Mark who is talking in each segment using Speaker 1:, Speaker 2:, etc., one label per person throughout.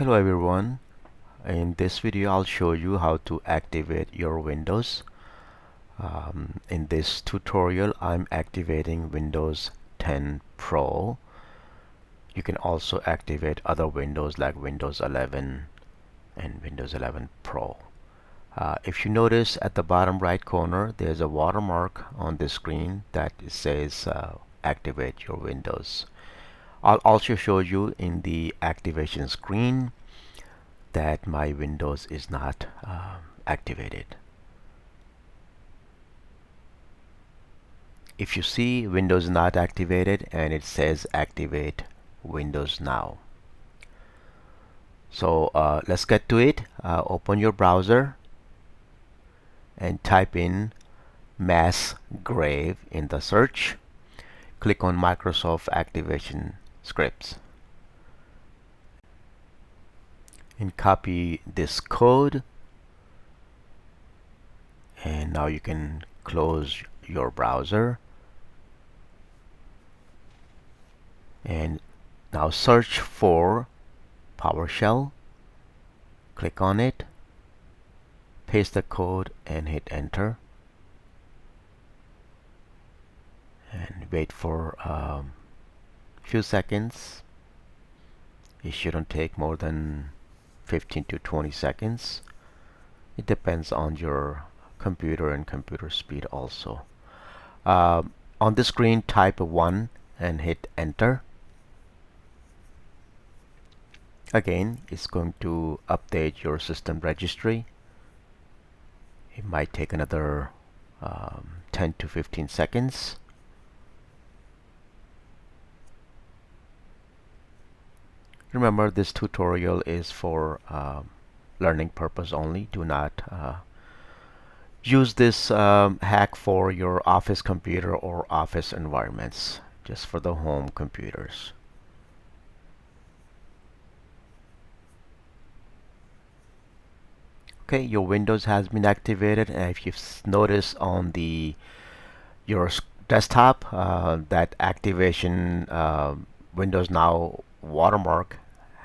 Speaker 1: Hello everyone. In this video I'll show you how to activate your Windows. In this tutorial I'm activating Windows 10 Pro. You can also activate other Windows like Windows 11 and Windows 11 Pro. If you notice at the bottom right corner there's a watermark on the screen that says activate your Windows. I'll also show you in the activation screen that my Windows is not activated. If you see Windows not activated and it says activate Windows now. So let's get to it. Open your browser and type in Massgrave in the search. Click on Microsoft Activation Scripts and copy this code, and now you can close your browser and now search for PowerShell. Click on it, paste the code and hit enter, and wait for a few seconds. It shouldn't take more than 15 to 20 seconds. It depends on your computer and computer speed also. On the screen type 1 and hit enter. Again, it's going to update your system registry. It might take another 10 to 15 seconds. Remember, this tutorial is for learning purpose only. Do not use this hack for your office computer or office environments, just for the home computers. Okay, your Windows has been activated, and if you've noticed on your desktop that activation Windows Now watermark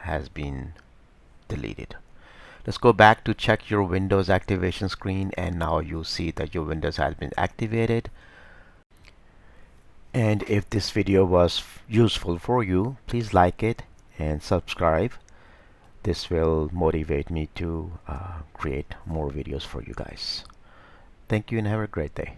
Speaker 1: has been deleted. Let's go back to check your Windows activation screen, and now you see that your Windows has been activated. And if this video was useful for you, please like it and subscribe. This will motivate me to create more videos for you guys. Thank you and have a great day.